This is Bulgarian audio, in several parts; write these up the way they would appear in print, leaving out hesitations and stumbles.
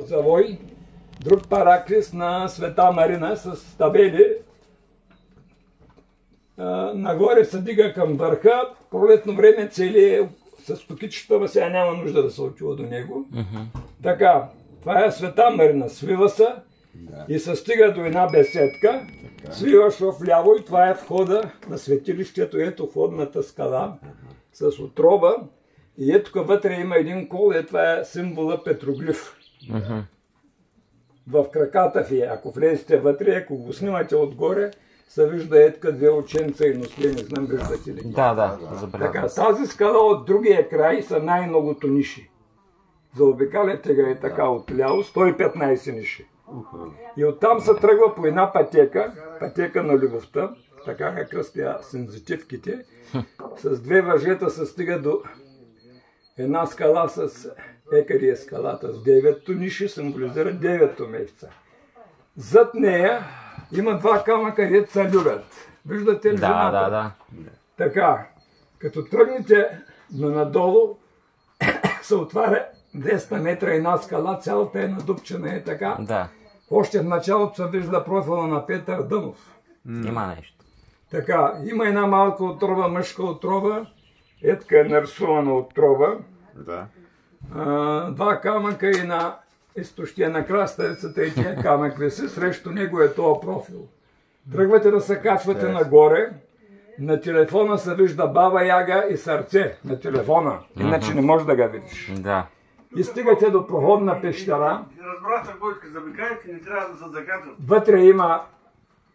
завой, друг параклис на Света Марина с табели. Нагоре се дига към върха, пролетно време цели с стокичета, сега няма нужда да се отива до него. Така, това е Света Марина, свива се и се стига до една беседка, свиваш в ляво и това е входа на светилището, ето входната скала с отроба и ето тук вътре има един кол и това е символа петроглиф. В краката ви, ако влезете вътре, ако го снимате отгоре, се вижда етка две ученца и носли, не знам виждате ли. Да, забелязвам. Така, тази скала от другия край са най-многото ниши. Заобикаляте ga така отляво, 115 ниши. И оттам се тръгва по една пътека на любовта, така е кръстя сензитивките, с две въжета се стига до една скала с екария скалата с 9-то ниши, символизира 9-то месеца. Зад нея има два камъка, където се любят. Виждате ли жената? Да. Така, като тръгнете надолу, се отваря 200 метра една скала, цялата е надупчена и така. Да. Още в началото се вижда профила на Петър Дънов. Има нещо. Така, има една малка отроба, мъжка отроба, етка е нарисувана отроба. Да. Два камъка и на изтощия на краставицата и тия камък виси, срещу него е този профил. Тръгвате да се качвате нагоре, на телефона се вижда баба Яга и сърце на телефона, иначе не можеш да го видиш. Да. И стигате до проходна пещера. Разбрахте, Бойка, забикайте, не трябва да се закачват. Вътре има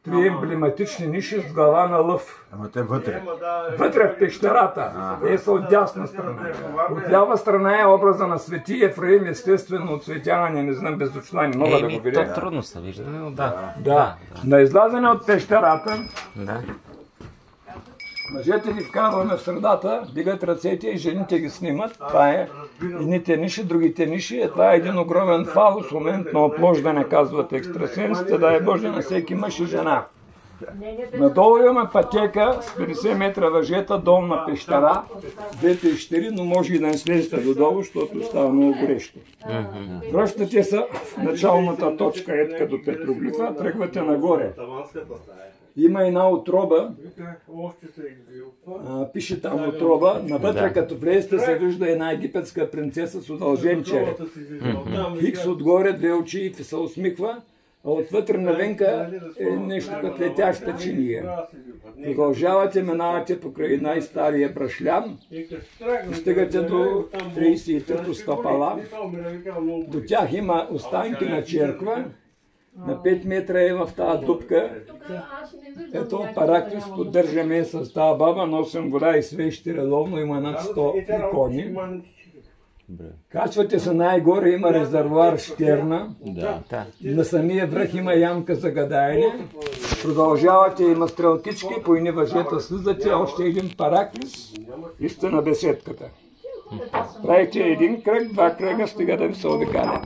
три емблематични ниши с глава на лъв. Ама те вътре. Вътре в пещерата. Те са от дясна страна. От лява страна е образа на Свети Ефраим, естествено от светяване, не знам, без очила, не мога да го видя. То трудно се вижда, но да. Да. На излязане от пещерата, Да. мъжете ги вкарваме в средата, дигат ръцете и жените ги снимат. Това е едните ниши, другите ниши. Това е един огромен фалос, момент на оплождане, казват екстрасенсите, да е Боже на всеки мъж и жена. Надолу имаме пътека с 50 метра въжета, долна пещера, 2-4, но може и да не слезете додолу, защото става много горещо. Връщате се в началната точка, етка до петроглифа, тръгвате нагоре. Има една отроба, пише там отроба, навътре като влезете се вижда една египетска принцеса с удължен череп. Хикс отгоре, две очи и се усмихва, а отвътре навенка е нещо като летяща чиния. Продължавате, минавате покрай най-стария брашлян, стигате до 33-то стъпала. До тях има останки на черква. На 5 метра е в тази дупка. Ето параклис поддържаме с тази баба, носим вода и свещи редовно, има над 100 икони. Качвате се най-горе, има резервуар Штерна. На самия връх има ямка за гадаене. Продължавате, има стрелкички, по едни въжета слизате, още един параклис и сте на беседката. Правите един кръг, два кръга, стига да ви се обикаля.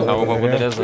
Много благодаря за